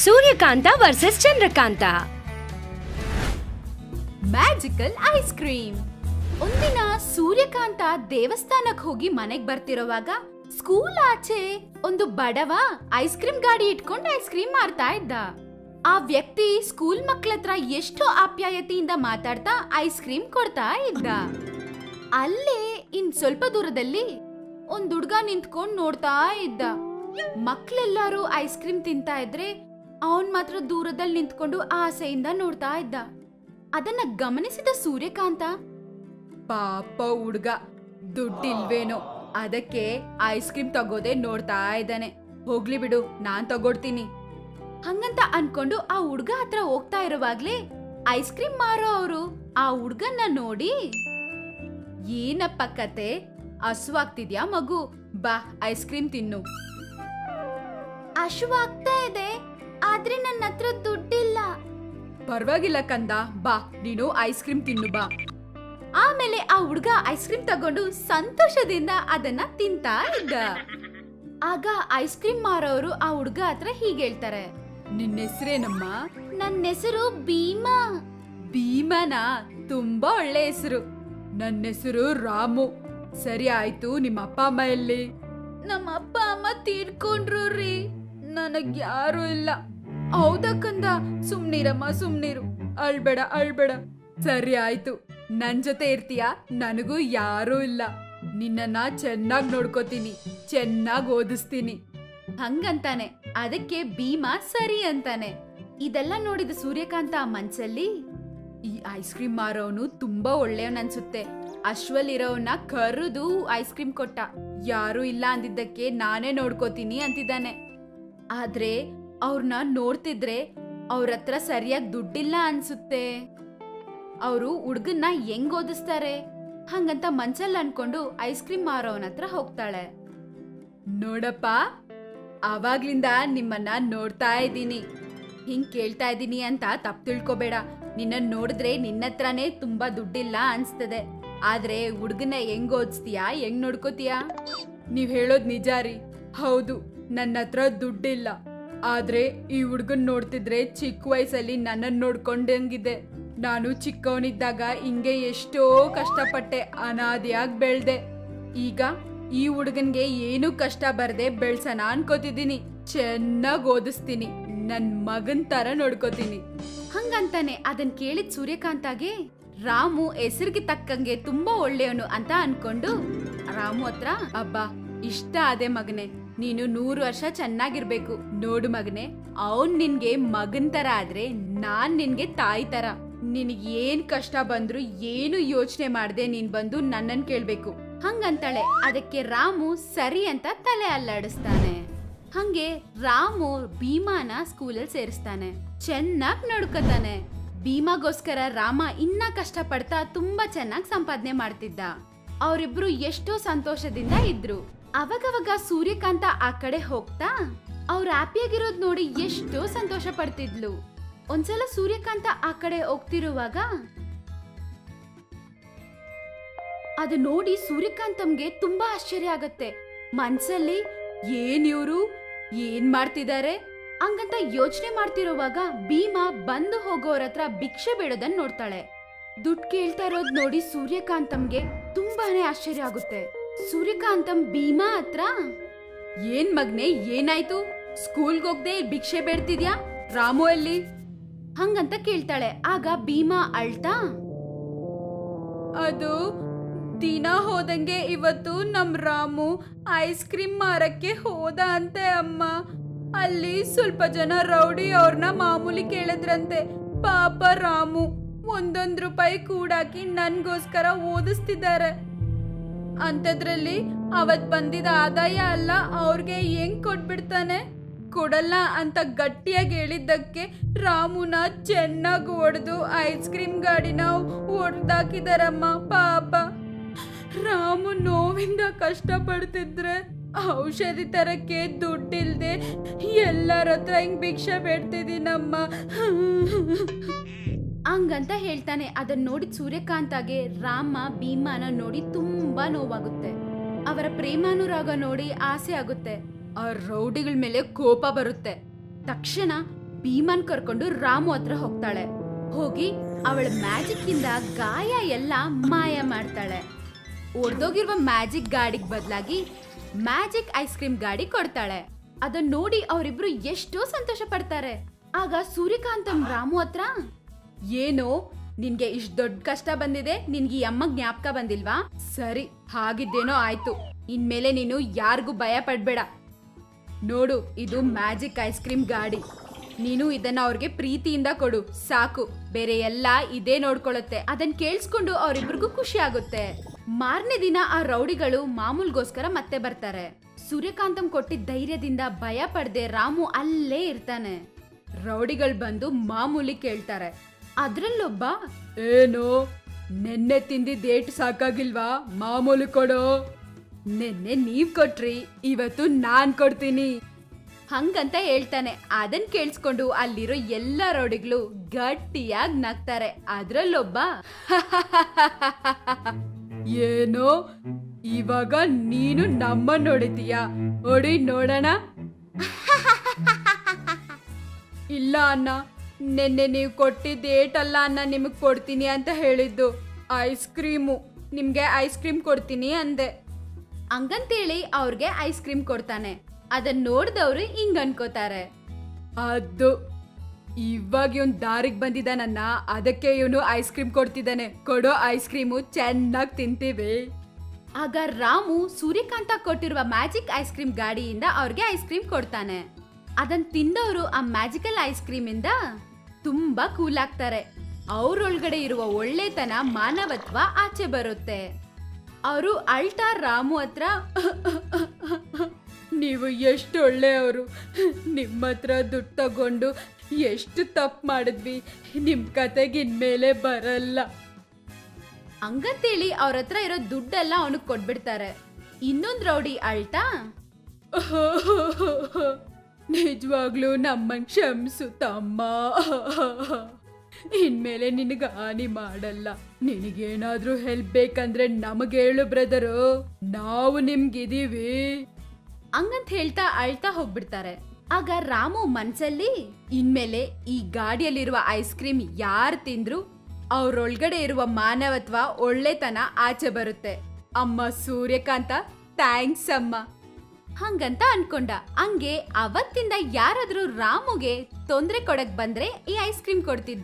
Suryakanta versus Chandrakanta. Magical ice cream. ಒಂದಿನ ಸೂರ್ಯಕಾಂತ ದೇವಸ್ಥಾನಕ್ಕೆ ಹೋಗಿ ಮನೆಗ್ ಬರ್ತಿರೋವಾಗ ಸ್ಕೂಲ್ ಆಚೆ ಒಂದು ಬಡವ ಐಸ್ ಕ್ರೀಮ್ ಗಾಡಿ ಇಟ್ಕೊಂಡು ಐಸ್ ಕ್ರೀಮ್ ಮಾರ್ತಾ ಇದ್ದ. ಆ ವ್ಯಕ್ತಿ ಸ್ಕೂಲ್ ಮಕ್ಕಳತ್ರ ಎಷ್ಟು ಆಪ್ಯಾಯತೆಯಿಂದ ಮಾತಾಡ್ತಾ ಐಸ್ ಕ್ರೀಮ್ ಕೊಡ್ತಾ ಇದ್ದ. ಅಲ್ಲೇ ಇನ್ ಸ್ವಲ್ಪ ದೂರದಲ್ಲಿ ಒಂದ್ ಹುಡ್ಗ ನಿಂತ್ಕೊಂಡ್ ನೋಡ್ತಾ ಇದ್ದ. ಮಕ್ಳೆಲ್ಲಾರು ಐಸ್ ಕ್ರೀಮ್ ತಿಂತಾ ಇದ್ರೆ ಅವನ್ ಮಾತ್ರ ದೂರದಲ್ಲಿ ನಿಂತ್ಕೊಂಡು ಆಸೆಯಿಂದ ನೋಡ್ತಾ ಇದ್ದ. ಅದನ್ನ ಗಮನಿಸಿದ ಸೂರ್ಯಕಾಂತ, ಪಾಪ ಹುಡ್ಗ ದುಡ್ಡಿಲ್ವೇನೋ, ಅದಕ್ಕೆ ಐಸ್ ಕ್ರೀಮ್ ತಗೋದೆ ನೋಡ್ತಾ ಇದ್ದಾನೆ, ಹೋಗ್ಲಿ ಬಿಡು ನಾನ್ ತಗೊಡ್ತೀನಿ ಹಂಗಂತ ಅನ್ಕೊಂಡು ಆ ಹುಡ್ಗ ಹತ್ರ ಹೋಗ್ತಾ ಇರುವಾಗ್ಲೇ ಐಸ್ ಕ್ರೀಮ್ ಮಾರೋ ಅವರು ಆ ಹುಡ್ಗನ್ನ ನೋಡಿ, ಏನಪ್ಪ ಕತೆ, ಹಸುವಾಗ್ತಿದ್ಯಾ ಮಗು, ಬಾ ಐಸ್ ಕ್ರೀಮ್ ತಿನ್ನು. ಹಸುವಾಗ್ತಾ ಇದೆ, ಆದ್ರೆ ನನ್ನ ಹತ್ರ ದುಡ್ಡಿಲ್ಲ. ಪರವಾಗಿಲ್ಲ ಕಂದ, ಬಾ ನೀನು ಐಸ್ ಕ್ರೀಮ್ ತಿನ್ನು ಬಾ. ಆಮೇಲೆ ಆ ಹುಡ್ಗ ಐಸ್ ಕ್ರೀಮ್ ತಗೊಂಡು ಸಂತೋಷದಿಂದ ಅದನ್ನ ತಿಂತಾ ಇದ್ದ. ಆಗ ಐಸ್ ಕ್ರೀಮ್ ಮಾರೋರು ಆ ಹುಡ್ಗ ಹತ್ರ ಹೀಗೆ ಹೇಳ್ತಾರೆ, ನಿನ್ನ ಹೆಸರೇನಮ್ಮ? ನನ್ನ ಹೆಸರು ಭೀಮಾ. ಭೀಮನಾ? ತುಂಬಾ ಒಳ್ಳೆ ಹೆಸರು. ನನ್ನ ಹೆಸರು ರಾಮು. ಸರಿ ಆಯ್ತು, ನಿಮ್ಮ ಅಪ್ಪ ಅಮ್ಮ ಎಲ್ಲಿ? ನಮ್ಮ ಅಪ್ಪ ಅಮ್ಮ ತೀರ್ಕೊಂಡ್ರು ರೀ, ನನಗ್ ಯಾರು ಇಲ್ಲ. ಹೌದಾ ಕಂದ, ಸುಮ್ನಿರಮ್ಮ ಸುಮ್ನಿರು, ಅಳ್ಬೇಡ ಅಳ್ಬೇಡ. ಸರಿ ಆಯ್ತು, ನನ್ ಜೊತೆ ಇರ್ತೀಯಾ? ನನಗೂ ಯಾರೂ ಇಲ್ಲ, ನಿನ್ನನ್ನ ಚೆನ್ನಾಗ್ ನೋಡ್ಕೋತೀನಿ, ಚೆನ್ನಾಗ್ ಓದಿಸ್ತೀನಿ ಹಂಗಂತಾನೆ. ಅದಕ್ಕೆ ಭೀಮಾ ಸರಿ ಅಂತಾನೆ. ಇದೆಲ್ಲ ನೋಡಿದ ಸೂರ್ಯಕಾಂತ ಮನ್ಸಲ್ಲಿ, ಈ ಐಸ್ ಕ್ರೀಮ್ ಮಾರೋನು ತುಂಬಾ ಒಳ್ಳೆಯವನ್ ಅನ್ಸುತ್ತೆ, ಅಶ್ವಲಿರೋವನ್ನ ಕರೆದು ಐಸ್ ಕ್ರೀಮ್ ಕೊಟ್ಟ, ಯಾರು ಇಲ್ಲ ಅಂದಿದ್ದಕ್ಕೆ ನಾನೇ ನೋಡ್ಕೋತೀನಿ ಅಂತಿದ್ದಾನೆ. ಆದ್ರೆ ಅವ್ರನ್ನ ನೋಡ್ತಿದ್ರೆ ಅವ್ರ ಹತ್ರ ಸರಿಯಾಗಿ ದುಡ್ಡಿಲ್ಲ ಅನ್ಸುತ್ತೆ, ಅವರು ಹುಡ್ಗನ್ನ ಹೆಂಗ್ ಓದಿಸ್ತಾರೆ ಹಂಗಂತ ಮನ್ಸಲ್ಲಿ ಅನ್ಕೊಂಡು ಐಸ್ ಕ್ರೀಮ್ ಮಾರೋವನ ಹತ್ರ ಹೋಗ್ತಾಳೆ. ನೋಡಪ್ಪ, ಅವಾಗ್ಲಿಂದ ನಿಮ್ಮನ್ನ ನೋಡ್ತಾ ಇದ್ದೀನಿ, ಹಿಂಗ್ ಕೇಳ್ತಾ ಇದ್ದೀನಿ ಅಂತ ತಪ್ಪು ತಿಳ್ಕೊಬೇಡ. ನಿನ್ನ ನೋಡಿದ್ರೆ ನಿನ್ನ ಹತ್ರನೇ ತುಂಬಾ ದುಡ್ಡಿಲ್ಲ ಅನ್ಸ್ತದೆ, ಆದ್ರೆ ಹುಡ್ಗನ್ನ ಹೆಂಗ್ ಓದಿಸ್ತೀಯಾ, ಹೆಂಗ್ ನೋಡ್ಕೋತೀಯಾ? ನೀವ್ ಹೇಳೋದ್ ನಿಜ ರೀ, ಹೌದು ನನ್ನ ಹತ್ರ ದುಡ್ಡಿಲ್ಲ, ಆದ್ರೆ ಈ ಹುಡ್ಗನ್ ನೋಡ್ತಿದ್ರೆ ಚಿಕ್ಕ ವಯಸ್ಸಲ್ಲಿ ನನ್ನನ್ ನೋಡ್ಕೊಂಡಂಗಿದೆ. ನಾನು ಚಿಕ್ಕವನಿದ್ದಾಗ ಹಿಂಗೆ ಎಷ್ಟೋ ಕಷ್ಟಪಟ್ಟೆ, ಅನಾದಿಯಾಗಿ ಬೆಳ್ದೆ. ಈಗ ಈ ಹುಡುಗನ್ಗೆ ಏನು ಕಷ್ಟ ಬರ್ದೆ ಬೆಳ್ಸನ ಅನ್ಕೋತಿದ್ದೀನಿ, ಚೆನ್ನಾಗ್ ಓದಿಸ್ತೀನಿ, ನನ್ ಮಗನ್ ತರ ನೋಡ್ಕೋತೀನಿ ಹಂಗಂತಾನೆ. ಅದನ್ ಕೇಳಿದ್ ಸೂರ್ಯಕಾಂತಾಗೆ ರಾಮು ಹೆಸರಿಗೆ ತಕ್ಕಂಗೆ ತುಂಬಾ ಒಳ್ಳೆಯವನು ಅಂತ ಅನ್ಕೊಂಡು ರಾಮು ಹತ್ರ, ಅಬ್ಬಾ ಇಷ್ಟ ಆದೆ ಮಗನೆ, ನೀನು 100 ವರ್ಷ ಚೆನ್ನಾಗಿರ್ಬೇಕು. ನೋಡು ಮಗನೆ, ಅವನ್ ನಿನ್ಗೆ ಮಗನ್ ತರ ಆದ್ರೆ ನಾನ್ ನಿನ್ಗೆ ತಾಯಿ ತರ. ನಿನಗ್ ಏನ್ ಕಷ್ಟ ಬಂದ್ರು ಏನು ಯೋಚನೆ ಮಾಡ್ದೆ ನೀನ್ ಬಂದು ನನ್ನನ್ ಕೇಳ್ಬೇಕು ಹಂಗಂತಾಳೆ. ಅದಕ್ಕೆ ರಾಮು ಸರಿ ಅಂತ ತಲೆ ಅಲ್ಲಾಡಿಸ್ತಾನೆ. ಹಂಗೆ ರಾಮು ಭೀಮಾನ ಸ್ಕೂಲಲ್ಲಿ ಸೇರಿಸ್ತಾನೆ, ಚೆನ್ನಾಗ್ ನೋಡ್ಕೊತಾನೆ. ಭೀಮಾಗೋಸ್ಕರ ರಾಮ ಇನ್ನ ಕಷ್ಟ ಪಡ್ತಾ ತುಂಬಾ ಚೆನ್ನಾಗ್ ಸಂಪಾದನೆ ಮಾಡ್ತಿದ್ದ. ಅವರಿಬ್ರು ಎಷ್ಟೋ ಸಂತೋಷದಿಂದ ಇದ್ರು. ಅವಾಗವಾಗ ಸೂರ್ಯಕಾಂತ ಆ ಕಡೆ ಹೋಗ್ತಾ ಅವ್ರ ಹ್ಯಾಪಿಯಾಗಿರೋದ್ ನೋಡಿ ಎಷ್ಟೋ ಸಂತೋಷ ಪಡ್ತಿದ್ಲು. ಒಂದ್ಸಲ ಸೂರ್ಯಕಾಂತ ಆ ಕಡೆ ಹೋಗ್ತಿರುವಾಗ ಅದು ನೋಡಿ ಸೂರ್ಯಕಾಂತಂಗೆ ತುಂಬಾ ಆಶ್ಚರ್ಯ ಆಗತ್ತೆ. ಮನ್ಸಲ್ಲಿ ಏನ್ ಇವ್ರು ಏನ್ ಮಾಡ್ತಿದ್ದಾರೆ ಹಂಗಂತ ಯೋಚನೆ ಮಾಡ್ತಿರುವಾಗ ಭೀಮಾ ಬಂದು ಹೋಗೋರ ಹತ್ರ ಭಿಕ್ಷೆ ಬೇಡೋದನ್ನ ನೋಡ್ತಾಳೆ. ದುಡ್ಡು ಕೇಳ್ತಾ ಇರೋದ್ ನೋಡಿ ಸೂರ್ಯಕಾಂತಂಗೆ ತುಂಬಾನೇ ಆಶ್ಚರ್ಯ ಆಗುತ್ತೆ. ಸೂರ್ಯಕಾಂತಂ ಭೀಮಾ ಹತ್ರ, ಏನ್ ಮಗ್ನೆ ಏನಾಯ್ತು, ಸ್ಕೂಲ್ಗೆ ಹೋಗ್ದೆ ಭಿಕ್ಷೆ ಬೇಡ್ತಿದ್ಯಾ, ರಾಮು ಎಲ್ಲಿ ಹಂಗಂತ ಕೇಳ್ತಾಳೆ. ಆಗ ಭೀಮಾ ಅಳ್ತಾ, ಅದು ದಿನ ಹೋದಂಗೆ ಇವತ್ತು ನಮ್ ರಾಮು ಐಸ್ ಕ್ರೀಮ್ ಮಾರಕ್ಕೆ ಹೋದ ಅಂತೆ ಅಮ್ಮ. ಅಲ್ಲಿ ಸ್ವಲ್ಪ ಜನ ರೌಡಿ ಅವ್ರನ್ನ ಮಾಮೂಲಿ ಕೇಳಿದ್ರಂತೆ. ಪಾಪ ರಾಮು ಒಂದೊಂದ್ ರೂಪಾಯಿ ಕೂಡಾಕಿ ನನ್ಗೋಸ್ಕರ ಓದಿಸ್ತಿದ್ದಾರೆ. ಅಂತದ್ರಲ್ಲಿ ಅವತ್ ಬಂದಿದ ಆದಾಯ ಅಲ್ಲ ಅವ್ರಿಗೆ ಹೆಂಗ್ ಕೊಟ್ಬಿಡ್ತಾನೆ. ಕೊಡಲ್ಲ ಅಂತ ಗಟ್ಟಿಯಾಗಿ ಹೇಳಿದ್ದಕ್ಕೆ ರಾಮುನ ಚೆನ್ನಾಗಿ ಹೊಡೆದು ಐಸ್ ಕ್ರೀಮ್ ಗಾಡಿನ ಹೊಡೆದಾಕಿದಾರಮ್ಮ. ಪಾಪ ರಾಮು ನೋವಿಂದ ಕಷ್ಟ ಪಡ್ತಿದ್ರೆ ಔಷಧಿ ತರಕ್ಕೆ ದುಡ್ಡಿಲ್ದೆ ಎಲ್ಲರ ಹತ್ರ ಹಿಂಗ್ ಭಿಕ್ಷೆ ಬೇಡ್ತಿದ್ದೀನಮ್ಮ ಹಂಗಂತ ಹೇಳ್ತಾನೆ. ಅದನ್ನ ನೋಡಿದ ಸೂರ್ಯಕಾಂತಾಗೆ ರಾಮ ಭೀಮಾನ ನೋಡಿ ತುಂಬಾ ನೋವಾಗುತ್ತೆ. ಅವರ ಪ್ರೇಮಾನುರಾಗ ನೋಡಿ ಆಸೆ ಆಗುತ್ತೆ. ಆ ರೌಡಿಗಳ ಮೇಲೆ ಕೋಪ ಬರುತ್ತೆ. ತಕ್ಷಣ ಭೀಮನ್ ಕರ್ಕೊಂಡು ರಾಮು ಹತ್ರ ಹೋಗ್ತಾಳೆ. ಹೋಗಿ ಅವಳ ಮ್ಯಾಜಿಕ್ ಇಂದ ಗಾಯ ಎಲ್ಲ ಮಾಯ ಮಾಡ್ತಾಳೆ. ಒಡ್ದೋಗಿರುವ ಮ್ಯಾಜಿಕ್ ಗಾಡಿಗೆ ಬದಲಾಗಿ ಮ್ಯಾಜಿಕ್ ಐಸ್ ಕ್ರೀಮ್ ಗಾಡಿ ಕೊಡ್ತಾಳೆ. ಅದನ್ನ ನೋಡಿ ಅವರಿಬ್ರು ಎಷ್ಟೋ ಸಂತೋಷ ಪಡ್ತಾರೆ. ಆಗ ಸೂರ್ಯಕಾಂತಂ ರಾಮು ಹತ್ರ, ಏನೋ ನಿನ್ಗೆ ಇಷ್ಟ ದೊಡ್ಡ ಕಷ್ಟ ಬಂದಿದೆ, ನಿನ್ಗೆ ಈ ಅಮ್ಮ ಜ್ಞಾಪಕ ಬಂದಿಲ್ವಾ? ಸರಿ, ಹಾಗಿದ್ದೇನೋ ಆಯ್ತು. ಇನ್ಮೇಲೆ ನೀನು ಯಾರಿಗೂ ಭಯ ಪಡ್ಬೇಡ. ನೋಡು, ಇದು ಮ್ಯಾಜಿಕ್ ಐಸ್ ಕ್ರೀಮ್ ಗಾಡಿ. ನೀನು ಇದನ್ನ ಅವ್ರಿಗೆ ಪ್ರೀತಿಯಿಂದ ಕೊಡು ಸಾಕು. ಬೇರೆ ಎಲ್ಲ ಇದೇ ನೋಡ್ಕೊಳ್ಳುತ್ತೆ. ಅದನ್ನ ಕೇಳಿಸ್ಕೊಂಡು ಅವರಿಬ್ರಿಗೂ ಖುಷಿ ಆಗುತ್ತೆ. ಮಾರನೇ ದಿನ ಆ ರೌಡಿಗಳು ಮಾಮೂಲ್ಗೋಸ್ಕರ ಮತ್ತೆ ಬರ್ತಾರೆ. ಸೂರ್ಯಕಾಂತಂ ಕೊಟ್ಟಿದ್ದ ಧೈರ್ಯದಿಂದ ಭಯ ಪಡ್ದೆ ರಾಮು ಅಲ್ಲೇ ಇರ್ತಾನೆ. ರೌಡಿಗಳು ಬಂದು ಮಾಮೂಲಿ ಕೇಳ್ತಾರೆ. ಅದ್ರಲ್ಲೊಬ್ಬ, ಏನೋ ನೆನ್ನೆ ತಿಂದಿದ್ದೇಟ್ ಸಾಕಾಗಿಲ್ವಾ? ಮಾಮೂಲಿ ಕೊಡು. ನೆನ್ನೆ ನೀವ್ ಕೊಟ್ರಿ, ಇವತ್ತು ನಾನ್ ಕೊಡ್ತೀನಿ ಹಂಗಂತ ಹೇಳ್ತಾನೆ. ಅದನ್ ಕೇಳಿಸ್ಕೊಂಡು ಅಲ್ಲಿರೋ ಎಲ್ಲ ರೌಡಿಗಳು ಗಟ್ಟಿಯಾಗಿ ನಗ್ತಾರೆ. ಅದ್ರಲ್ಲೊಬ್ಬ, ಏನೋ ಇವಾಗ ನೀನು ನಮ್ಮ ನೋಡಿದೀಯ, ಹೊಡಿ ನೋಡೋಣ. ಇಲ್ಲ ಅಣ್ಣ, ನೆನ್ನೆ ನೀವು ಕೊಟ್ಟಿದ್ದ ಏಟಲ್ಲ ಅಣ್ಣ ನಿಮಗ್ ಕೊಡ್ತೀನಿ ಅಂತ ಹೇಳಿದ್ದು, ಐಸ್ ಕ್ರೀಮು. ನಿಮ್ಗೆ ಐಸ್ ಕ್ರೀಮ್ ಕೊಡ್ತೀನಿ ಅಂದೆ. ಹಂಗಂತೇಳಿ ಅವ್ರಿಗೆ ಐಸ್ ಕ್ರೀಮ್ ಕೊಡ್ತಾನೆ. ಅದನ್ನ ನೋಡ್ದವ್ರು ಹಿಂಗ್ ಅನ್ಕೋತಾರೆ, ಅದು ಇವಾಗ ಇವನ್ ದಾರಿಗೆ ಬಂದಿದ್ದಾನನ್ನ, ಅದಕ್ಕೆ ಇವನು ಐಸ್ ಕ್ರೀಮ್ ಕೊಡ್ತಿದ್ದಾನೆ. ಕೊಡೋ ಐಸ್ ಕ್ರೀಮು ಚೆನ್ನಾಗಿ ತಿಂತೀವಿ. ಆಗ ರಾಮು ಸೂರ್ಯಕಾಂತ ಕೊಟ್ಟಿರುವ ಮ್ಯಾಜಿಕ್ ಐಸ್ ಕ್ರೀಮ್ ಗಾಡಿಯಿಂದ ಅವ್ರಿಗೆ ಐಸ್ ಕ್ರೀಮ್ ಕೊಡ್ತಾನೆ. ಅದನ್ನ ತಿಂದವರು ಆ ಮ್ಯಾಜಿಕಲ್ ಐಸ್ ಕ್ರೀಮ್ ಇಂದ ತುಂಬಾ ಕೂಲ್ ಆಗ್ತಾರೆ. ಅವ್ರೊಳಗಡೆ ಇರುವ ಒಳ್ಳೆತನ, ಮಾನವತ್ವ ಆಚೆ ಬರುತ್ತೆ. ಅವರು ಅಳ್ಟಾ ರಾಮು ಹತ್ರ, ನೀವು ಎಷ್ಟು ಒಳ್ಳೆಯವರು, ನಿಮ್ಮ ಹತ್ರ ದುಡ್ಡು ತಗೊಂಡು ಎಷ್ಟು ತಪ್ಪು ಮಾಡಿದ್ವಿ, ನಿಮ್ ಕತೆಗೆ ಇನ್ಮೇಲೆ ಬರಲ್ಲ ಹಂಗಂತೇಳಿ ಅವ್ರ ಹತ್ರ ಇರೋ ದುಡ್ಡೆಲ್ಲ ಅವನಿಗೆ ಕೊಟ್ಬಿಡ್ತಾರೆ. ಇನ್ನೊಂದ್ ರೌಡಿ ಅಳ್ತಾ, ನಿಜವಾಗ್ಲೂ ನಮ್ಮನ್ ಕ್ಷಮಿಸು ತಮ್ಮ, ಇನ್ಮೇಲೆ ನಿನಗ ಹಾನಿ ಮಾಡಲ್ಲ. ನಿನಗೇನಾದ್ರೂ ಹೆಲ್ಪ್ ಬೇಕಂದ್ರೆ ನಮಗೆ ಹೇಳು ಬ್ರದರು, ನಾವು ನಿಮ್ಗಿದೀವಿ ಹಂಗಂತ ಹೇಳ್ತಾ ಅಳ್ತಾ ಹೋಗ್ಬಿಡ್ತಾರೆ. ಆಗ ರಾಮು ಮನ್ಸಲ್ಲಿ, ಇನ್ಮೇಲೆ ಈ ಗಾಡಿಯಲ್ಲಿರುವ ಐಸ್ ಕ್ರೀಮ್ ಯಾರು ತಿಂದ್ರು ಅವ್ರೊಳಗಡೆ ಇರುವ ಮಾನವತ್ವ, ಒಳ್ಳೆತನ ಆಚೆ ಬರುತ್ತೆ. ಅಮ್ಮ ಸೂರ್ಯಕಾಂತ, ಥ್ಯಾಂಕ್ಸ್ ಅಮ್ಮ ಹಂಗಂತ ಅನ್ಕೊಂಡ. ಹಂಗೆ ಅವತ್ತಿಂದ ಯಾರಾದ್ರೂ ರಾಮುಗೆ ತೊಂದ್ರೆ ಕೊಡಕ್ ಬಂದ್ರೆ ಈ ಐಸ್ ಕ್ರೀಮ್ ಕೊಡ್ತಿದ್ದ.